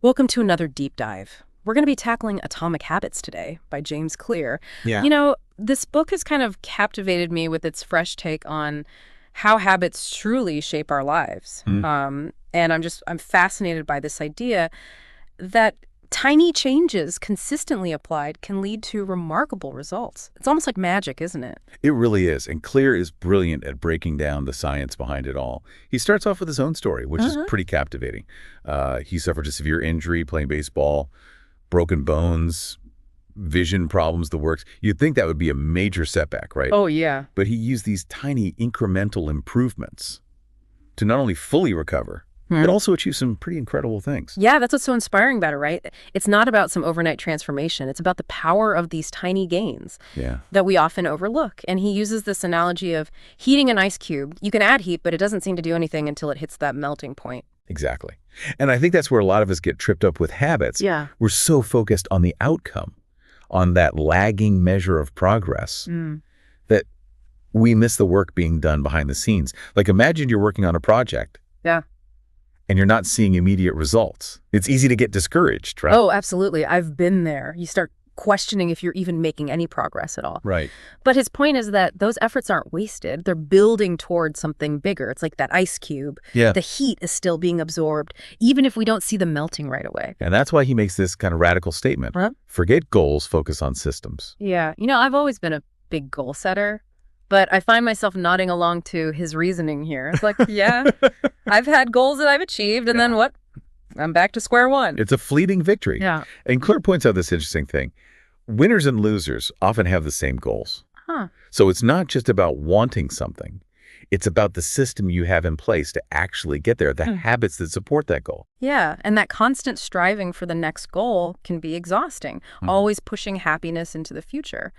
Welcome to another deep dive. We're going to be tackling Atomic Habits today by James Clear. Yeah. This book has kind of captivated me with its fresh take on how habits truly shape our lives. Mm. And I'm fascinated by this idea that tiny changes consistently applied can lead to remarkable results. It's almost like magic, isn't it? It really is. And Clear is brilliant at breaking down the science behind it all. He starts off with his own story, which is pretty captivating. He suffered a severe injury playing baseball, broken bones, vision problems, the works. You'd think that would be a major setback, right? Oh, yeah. But he used these tiny incremental improvements to not only fully recover, but also achieve some pretty incredible things. Yeah, that's what's so inspiring about it, right? It's not about some overnight transformation. It's about the power of these tiny gains that we often overlook. And he uses this analogy of heating an ice cube. You can add heat, but it doesn't seem to do anything until it hits that melting point. Exactly. And I think that's where a lot of us get tripped up with habits. Yeah. We're so focused on the outcome, on that lagging measure of progress, that we miss the work being done behind the scenes. Like, imagine you're working on a project. Yeah. And you're not seeing immediate results. It's easy to get discouraged, right? Oh, absolutely. I've been there. You start questioning if you're even making any progress at all. Right. But his point is that those efforts aren't wasted. They're building towards something bigger. It's like that ice cube. Yeah. The heat is still being absorbed, even if we don't see the melting right away. And that's why he makes this kind of radical statement. Forget goals, focus on systems. Yeah. I've always been a big goal setter, but I find myself nodding along to his reasoning here. It's like, yeah, I've had goals that I've achieved, and then what? I'm back to square one. It's a fleeting victory. Yeah. And Clear points out this interesting thing. Winners and losers often have the same goals. So it's not just about wanting something. It's about the system you have in place to actually get there, the habits that support that goal. Yeah, and that constant striving for the next goal can be exhausting, always pushing happiness into the future.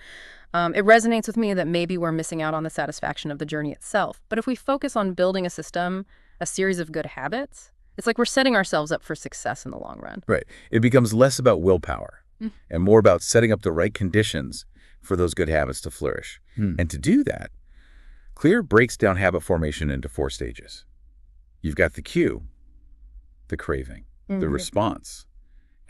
It resonates with me that maybe we're missing out on the satisfaction of the journey itself. But if we focus on building a system, a series of good habits, it's like we're setting ourselves up for success in the long run. Right. It becomes less about willpower and more about setting up the right conditions for those good habits to flourish. And to do that, Clear breaks down habit formation into 4 stages. You've got the cue, the craving, the response,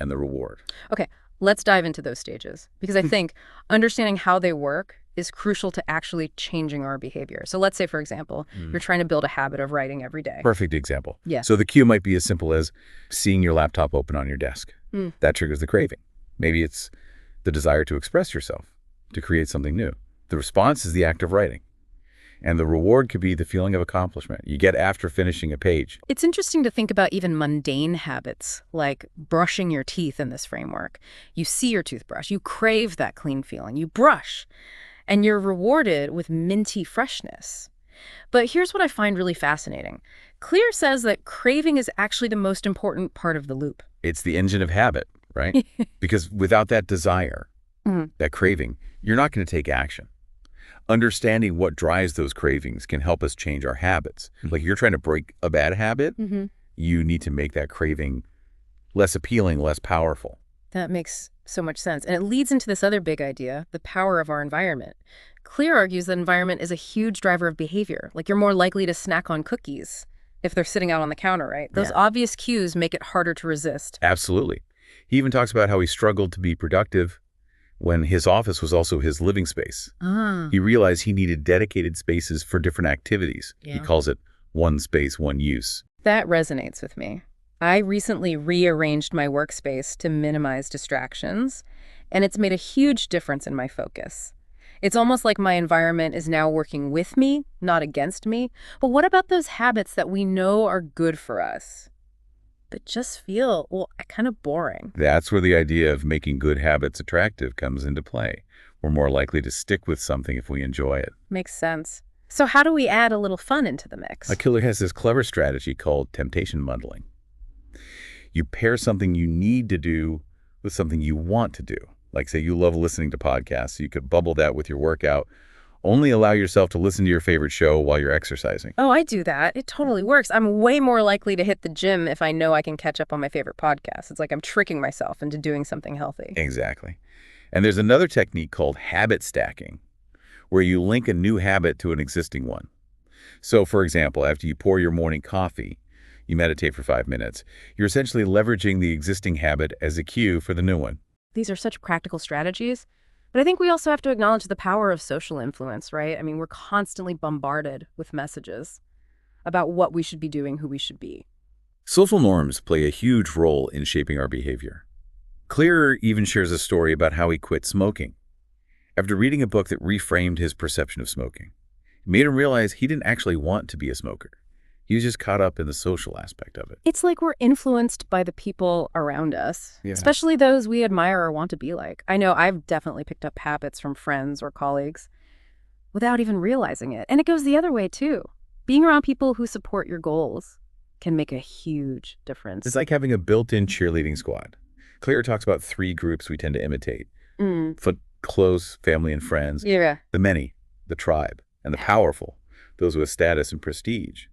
and the reward. Okay, let's dive into those stages, because I think understanding how they work is crucial to actually changing our behavior. So let's say, for example, you're trying to build a habit of writing every day. Perfect example. Yeah. So the cue might be as simple as seeing your laptop open on your desk. That triggers the craving. Maybe it's the desire to express yourself, to create something new. The response is the act of writing. And the reward could be the feeling of accomplishment you get after finishing a page. It's interesting to think about even mundane habits, like brushing your teeth in this framework. You see your toothbrush, you crave that clean feeling, you brush, and you're rewarded with minty freshness. But here's what I find really fascinating. Clear says that craving is actually the most important part of the loop. It's the engine of habit, right? Because without that desire, that craving, you're not going to take action. Understanding what drives those cravings can help us change our habits. Like, you're trying to break a bad habit, you need to make that craving less appealing, less powerful. That makes so much sense. And it leads into this other big idea, the power of our environment. Clear argues that environment is a huge driver of behavior. Like, you're more likely to snack on cookies if they're sitting out on the counter, right? Those obvious cues make it harder to resist. Absolutely. He even talks about how he struggled to be productive when his office was also his living space. He realized he needed dedicated spaces for different activities. He calls it one space, one use. That resonates with me. I recently rearranged my workspace to minimize distractions, and it's made a huge difference in my focus. It's almost like my environment is now working with me, not against me. But what about those habits that we know are good for us, but just feel, kind of boring? That's where the idea of making good habits attractive comes into play. We're more likely to stick with something if we enjoy it. Makes sense. So how do we add a little fun into the mix? Clear has this clever strategy called temptation bundling. You pair something you need to do with something you want to do. Like, say you love listening to podcasts, so you could bubble that with your workout. Only allow yourself to listen to your favorite show while you're exercising. Oh, I do that. It totally works. I'm way more likely to hit the gym if I know I can catch up on my favorite podcast. It's like I'm tricking myself into doing something healthy. Exactly. And there's another technique called habit stacking, where you link a new habit to an existing one. So, for example, after you pour your morning coffee, You meditate for 5 minutes. You're essentially leveraging the existing habit as a cue for the new one. These are such practical strategies. But I think we also have to acknowledge the power of social influence, right? I mean, we're constantly bombarded with messages about what we should be doing, who we should be. Social norms play a huge role in shaping our behavior. Clearer even shares a story about how he quit smoking. After reading a book that reframed his perception of smoking, it made him realize he didn't actually want to be a smoker. He was just caught up in the social aspect of it. It's like we're influenced by the people around us, Yeah. especially those we admire or want to be like. I know I've definitely picked up habits from friends or colleagues without even realizing it. And it goes the other way, too. Being around people who support your goals can make a huge difference. It's like having a built-in cheerleading squad. Clear talks about 3 groups we tend to imitate. Close family and friends. Yeah. The many, the tribe, and the powerful, those with status and prestige.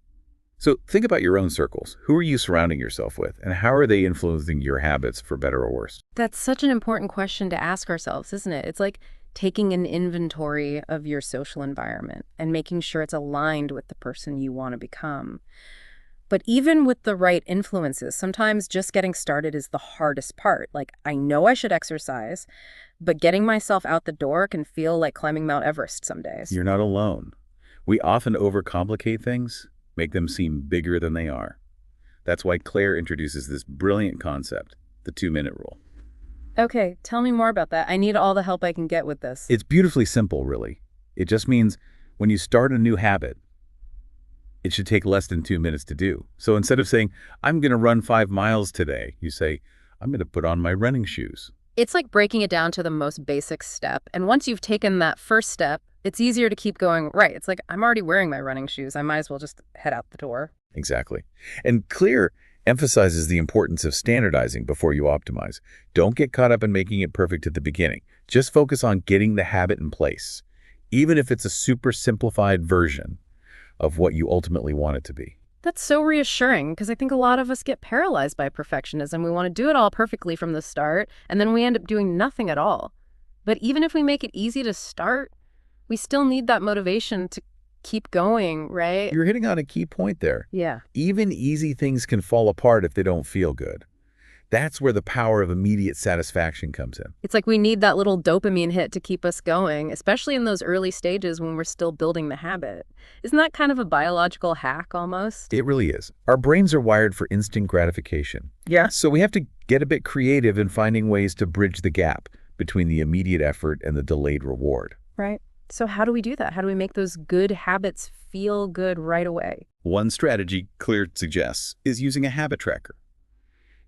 So think about your own circles. Who are you surrounding yourself with, and how are they influencing your habits for better or worse? That's such an important question to ask ourselves, isn't it? It's like taking an inventory of your social environment and making sure it's aligned with the person you want to become. But even with the right influences, sometimes just getting started is the hardest part. Like, I know I should exercise, but getting myself out the door can feel like climbing Mount Everest some days. You're not alone. We often overcomplicate things, make them seem bigger than they are. That's why Claire introduces this brilliant concept, the 2-minute rule. Okay, tell me more about that. I need all the help I can get with this. It's beautifully simple, really. It just means when you start a new habit, it should take less than 2 minutes to do. So instead of saying, I'm going to run 5 miles today, you say, I'm going to put on my running shoes. It's like breaking it down to the most basic step. And once you've taken that first step, it's easier to keep going, right? It's like, I'm already wearing my running shoes. I might as well just head out the door. Exactly. And Clear emphasizes the importance of standardizing before you optimize. Don't get caught up in making it perfect at the beginning. Just focus on getting the habit in place, even if it's a super simplified version of what you ultimately want it to be. That's so reassuring, because I think a lot of us get paralyzed by perfectionism. We want to do it all perfectly from the start, and then we end up doing nothing at all. But even if we make it easy to start, we still need that motivation to keep going, right? You're hitting on a key point there. Yeah. Even easy things can fall apart if they don't feel good. That's where the power of immediate satisfaction comes in. It's like we need that little dopamine hit to keep us going, especially in those early stages when we're still building the habit. Isn't that kind of a biological hack almost? It really is. Our brains are wired for instant gratification. Yeah. So we have to get a bit creative in finding ways to bridge the gap between the immediate effort and the delayed reward. Right. So how do we do that? How do we make those good habits feel good right away? One strategy Clear suggests is using a habit tracker.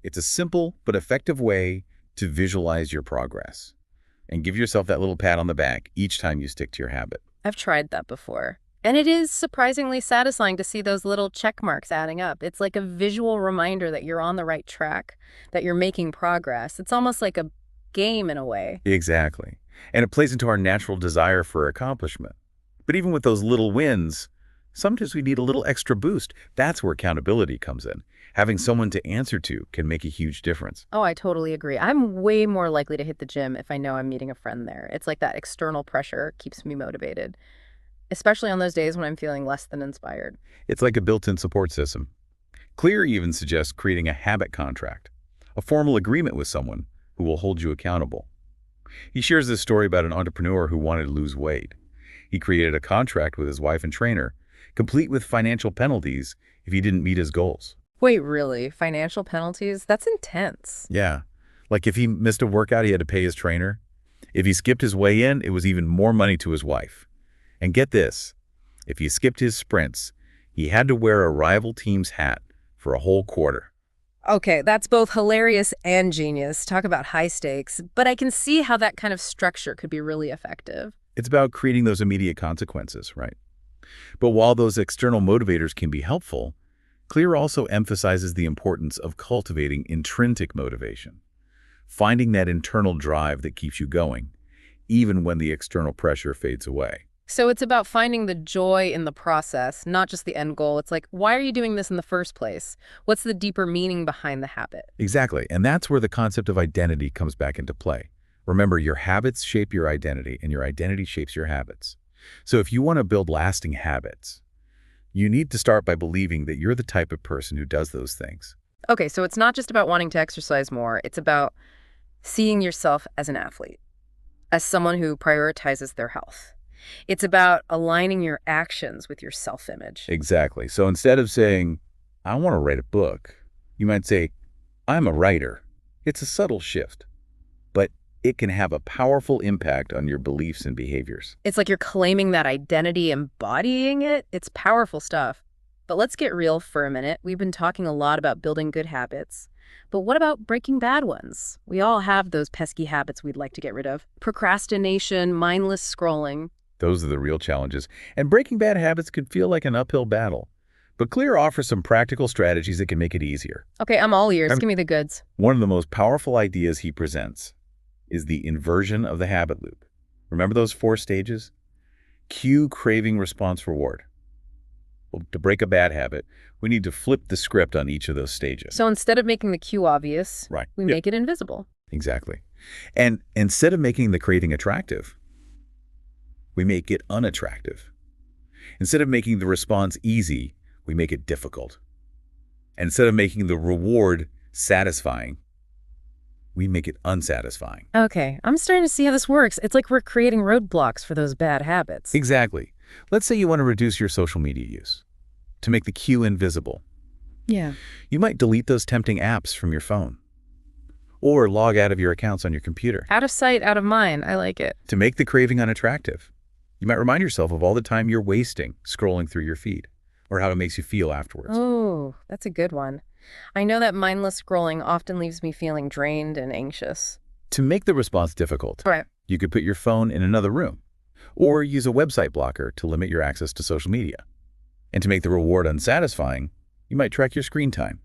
It's a simple but effective way to visualize your progress and give yourself that little pat on the back each time you stick to your habit. I've tried that before. And it is surprisingly satisfying to see those little check marks adding up. It's like a visual reminder that you're on the right track, that you're making progress. It's almost like a game in a way. Exactly. And it plays into our natural desire for accomplishment. But even with those little wins, sometimes we need a little extra boost. That's where accountability comes in. Having someone to answer to can make a huge difference. Oh, I totally agree. I'm way more likely to hit the gym if I know I'm meeting a friend there. It's like that external pressure keeps me motivated, especially on those days when I'm feeling less than inspired. It's like a built-in support system. Clear even suggests creating a habit contract, a formal agreement with someone who will hold you accountable. He shares this story about an entrepreneur who wanted to lose weight. He created a contract with his wife and trainer, complete with financial penalties if he didn't meet his goals. Wait, really? Financial penalties? That's intense. Yeah. Like if he missed a workout, he had to pay his trainer. If he skipped his weigh-in, it was even more money to his wife. And get this, if he skipped his sprints, he had to wear a rival team's hat for a whole quarter. Okay, that's both hilarious and genius. Talk about high stakes. But I can see how that kind of structure could be really effective. It's about creating those immediate consequences, right? But while those external motivators can be helpful, Clear also emphasizes the importance of cultivating intrinsic motivation, finding that internal drive that keeps you going, even when the external pressure fades away. So it's about finding the joy in the process, not just the end goal. It's like, why are you doing this in the first place? What's the deeper meaning behind the habit? Exactly, and that's where the concept of identity comes back into play. Remember, your habits shape your identity, and your identity shapes your habits. So if you want to build lasting habits, You need to start by believing that you're the type of person who does those things. Okay, so it's not just about wanting to exercise more. It's about seeing yourself as an athlete, as someone who prioritizes their health. It's about aligning your actions with your self-image. Exactly. So instead of saying, I want to write a book, you might say, I'm a writer. It's a subtle shift, but it can have a powerful impact on your beliefs and behaviors. It's like you're claiming that identity, embodying it. It's powerful stuff. But let's get real for a minute. We've been talking a lot about building good habits. But what about breaking bad ones? We all have those pesky habits we'd like to get rid of. Procrastination, mindless scrolling. Those are the real challenges. And breaking bad habits can feel like an uphill battle. But Clear offers some practical strategies that can make it easier. Okay, I'm all ears. Give me the goods. One of the most powerful ideas he presents is the inversion of the habit loop. Remember those 4 stages? Cue, craving, response, reward. Well, to break a bad habit, we need to flip the script on each of those stages. So instead of making the cue obvious, Right. we make it invisible. Exactly. And instead of making the craving attractive, we make it unattractive. Instead of making the response easy, we make it difficult. And instead of making the reward satisfying, we make it unsatisfying. Okay, I'm starting to see how this works. It's like we're creating roadblocks for those bad habits. Exactly. Let's say you want to reduce your social media use. To make the cue invisible, Yeah. you might delete those tempting apps from your phone or log out of your accounts on your computer. Out of sight, out of mind. I like it. To make the craving unattractive, you might remind yourself of all the time you're wasting scrolling through your feed or how it makes you feel afterwards. Oh, that's a good one. I know that mindless scrolling often leaves me feeling drained and anxious. To make the response difficult, Right. you could put your phone in another room or use a website blocker to limit your access to social media. And to make the reward unsatisfying, you might track your screen time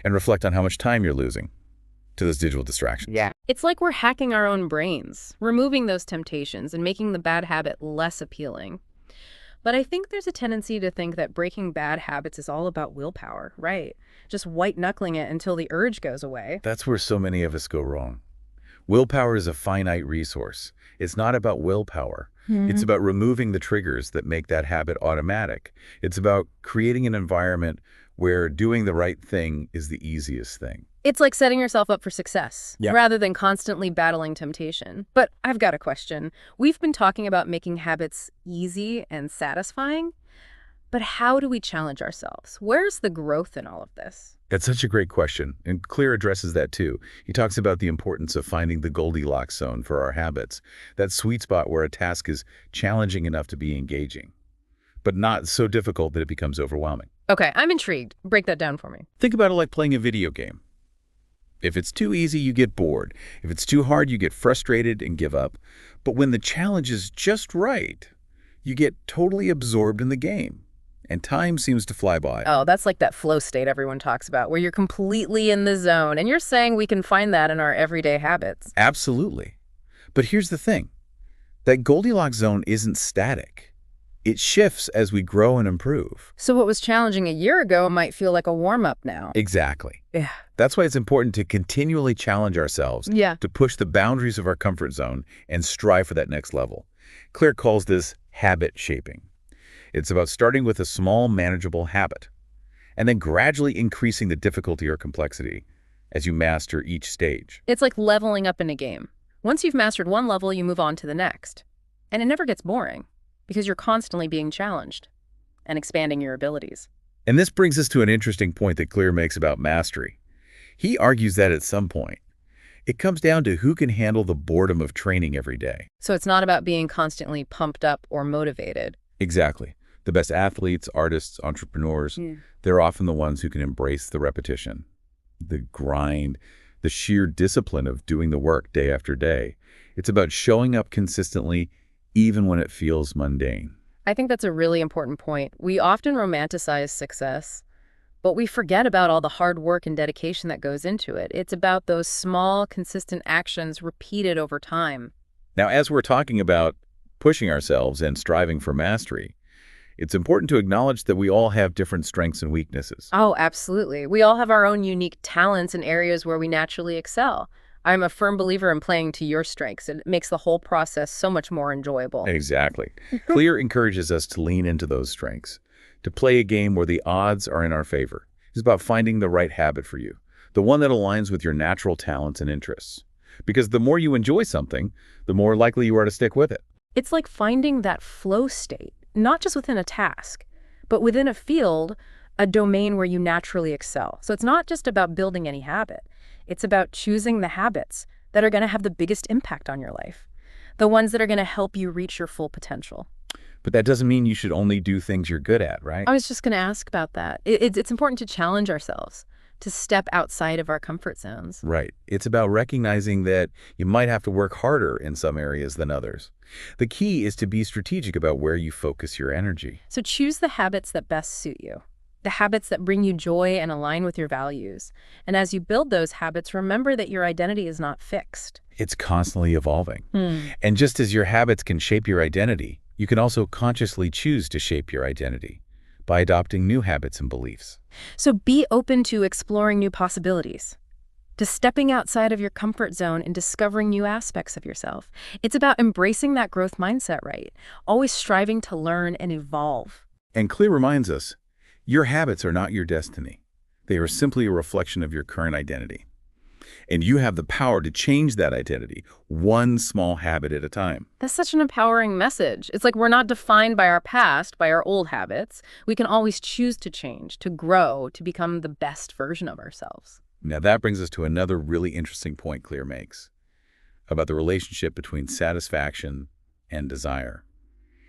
and reflect on how much time you're losing to those digital distractions. Yeah. It's like we're hacking our own brains, removing those temptations and making the bad habit less appealing. But I think there's a tendency to think that breaking bad habits is all about willpower, right? Just white-knuckling it until the urge goes away. That's where so many of us go wrong. Willpower is a finite resource. It's not about willpower. It's about removing the triggers that make that habit automatic. It's about creating an environment where doing the right thing is the easiest thing. It's like setting yourself up for success, Yep. rather than constantly battling temptation. But I've got a question. We've been talking about making habits easy and satisfying, but how do we challenge ourselves? Where's the growth in all of this? That's such a great question, and Clear addresses that too. He talks about the importance of finding the Goldilocks zone for our habits, that sweet spot where a task is challenging enough to be engaging, but not so difficult that it becomes overwhelming. Okay, I'm intrigued. Break that down for me. Think about it like playing a video game. If it's too easy, you get bored. If it's too hard, you get frustrated and give up. But when the challenge is just right, you get totally absorbed in the game, and time seems to fly by. Oh, that's like that flow state everyone talks about, where you're completely in the zone. And you're saying we can find that in our everyday habits. Absolutely. But here's the thing. That Goldilocks zone isn't static. It shifts as we grow and improve. So what was challenging a year ago might feel like a warm-up now. Exactly. Yeah. That's why it's important to continually challenge ourselves, Yeah. to push the boundaries of our comfort zone and strive for that next level. Claire calls this habit shaping. It's about starting with a small, manageable habit, and then gradually increasing the difficulty or complexity as you master each stage. It's like leveling up in a game. Once you've mastered one level, you move on to the next. And it never gets boring, because you're constantly being challenged and expanding your abilities. And this brings us to an interesting point that Clear makes about mastery. He argues that at some point, it comes down to who can handle the boredom of training every day. So it's not about being constantly pumped up or motivated. Exactly. The best athletes, artists, entrepreneurs, they're often the ones who can embrace the repetition, the grind, the sheer discipline of doing the work day after day. It's about showing up consistently, even when it feels mundane. I think that's a really important point. We often romanticize success, but we forget about all the hard work and dedication that goes into it. It's about those small, consistent actions repeated over time. Now, as we're talking about pushing ourselves and striving for mastery, it's important to acknowledge that we all have different strengths and weaknesses. Oh, absolutely. We all have our own unique talents and areas where we naturally excel. I'm a firm believer in playing to your strengths. It makes the whole process so much more enjoyable. Exactly. Clear encourages us to lean into those strengths, to play a game where the odds are in our favor. It's about finding the right habit for you, the one that aligns with your natural talents and interests. Because the more you enjoy something, the more likely you are to stick with it. It's like finding that flow state, not just within a task, but within a field, a domain where you naturally excel. So it's not just about building any habit. It's about choosing the habits that are going to have the biggest impact on your life, the ones that are going to help you reach your full potential. But that doesn't mean you should only do things you're good at, right? I was just going to ask about that. It's important to challenge ourselves, to step outside of our comfort zones. Right. It's about recognizing that you might have to work harder in some areas than others. The key is to be strategic about where you focus your energy. So choose the habits that best suit you, the habits that bring you joy and align with your values. And as you build those habits, remember that your identity is not fixed. It's constantly evolving. And just as your habits can shape your identity, you can also consciously choose to shape your identity by adopting new habits and beliefs. So be open to exploring new possibilities, to stepping outside of your comfort zone and discovering new aspects of yourself. It's about embracing that growth mindset, right? Always striving to learn and evolve. And Clear reminds us, your habits are not your destiny. They are simply a reflection of your current identity. And you have the power to change that identity, one small habit at a time. That's such an empowering message. It's like we're not defined by our past, by our old habits. We can always choose to change, to grow, to become the best version of ourselves. Now that brings us to another really interesting point Clear makes about the relationship between satisfaction and desire.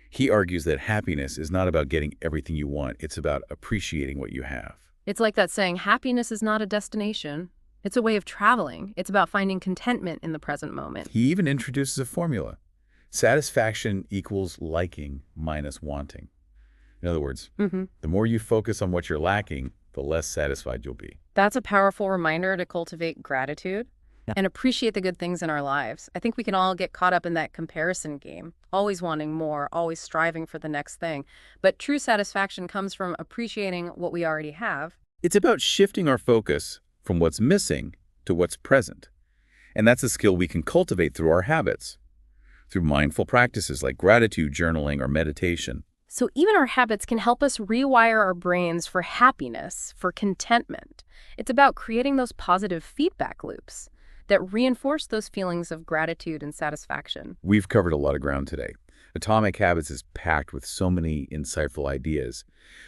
He argues that happiness is not about getting everything you want. It's about appreciating what you have. It's like that saying, happiness is not a destination. It's a way of traveling. It's about finding contentment in the present moment. He even introduces a formula. Satisfaction equals liking minus wanting. In other words, the more you focus on what you're lacking, the less satisfied you'll be. That's a powerful reminder to cultivate gratitude and appreciate the good things in our lives. I think we can all get caught up in that comparison game, always wanting more, always striving for the next thing. But true satisfaction comes from appreciating what we already have. It's about shifting our focus from what's missing to what's present. And that's a skill we can cultivate through our habits, through mindful practices like gratitude journaling or meditation. So even our habits can help us rewire our brains for happiness, for contentment. It's about creating those positive feedback loops that reinforce those feelings of gratitude and satisfaction. We've covered a lot of ground today. Atomic Habits is packed with so many insightful ideas.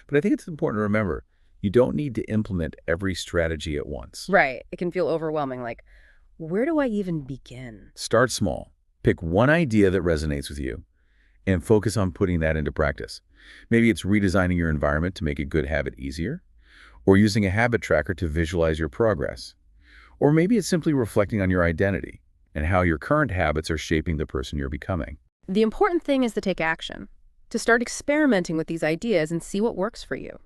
But I think it's important to remember, you don't need to implement every strategy at once. Right. It can feel overwhelming, like, where do I even begin? Start small. Pick one idea that resonates with you and focus on putting that into practice. Maybe it's redesigning your environment to make a good habit easier, or using a habit tracker to visualize your progress. Or maybe it's simply reflecting on your identity and how your current habits are shaping the person you're becoming. The important thing is to take action, to start experimenting with these ideas and see what works for you.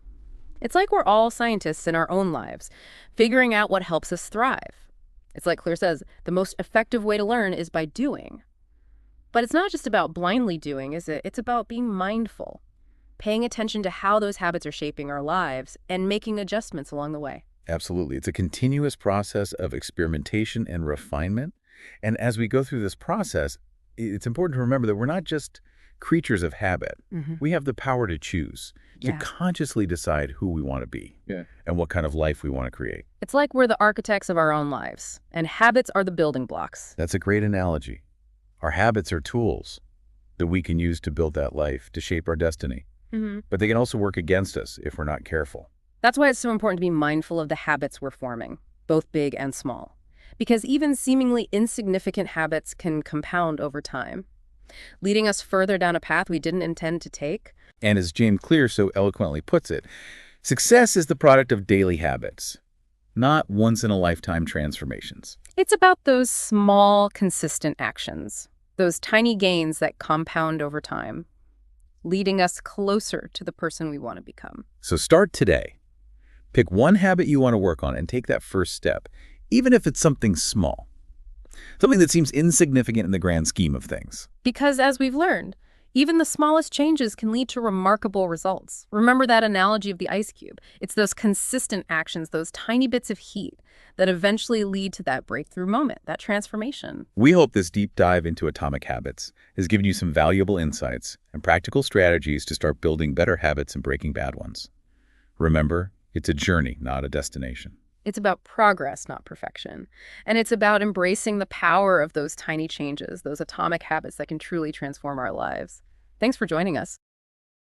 It's like we're all scientists in our own lives, figuring out what helps us thrive. It's like Clear says, the most effective way to learn is by doing. But it's not just about blindly doing, is it? It's about being mindful, paying attention to how those habits are shaping our lives and making adjustments along the way. Absolutely. It's a continuous process of experimentation and refinement. And as we go through this process, it's important to remember that we're not just creatures of habit. We have the power to choose, to consciously decide who we want to be and what kind of life we want to create. It's like we're the architects of our own lives, and habits are the building blocks. That's a great analogy. Our habits are tools that we can use to build that life, to shape our destiny. But they can also work against us if we're not careful. That's why it's so important to be mindful of the habits we're forming, both big and small. Because even seemingly insignificant habits can compound over time, leading us further down a path we didn't intend to take. And as James Clear so eloquently puts it, success is the product of daily habits, not once-in-a-lifetime transformations. It's about those small, consistent actions, those tiny gains that compound over time, leading us closer to the person we want to become. So start today. Pick one habit you want to work on and take that first step, even if it's something small, something that seems insignificant in the grand scheme of things. Because as we've learned, Even the smallest changes can lead to remarkable results. Remember that analogy of the ice cube. It's those consistent actions, those tiny bits of heat, that eventually lead to that breakthrough moment, that transformation. We hope this deep dive into atomic habits has given you some valuable insights and practical strategies to start building better habits and breaking bad ones. Remember, it's a journey, not a destination. It's about progress, not perfection. And it's about embracing the power of those tiny changes, those atomic habits that can truly transform our lives. Thanks for joining us.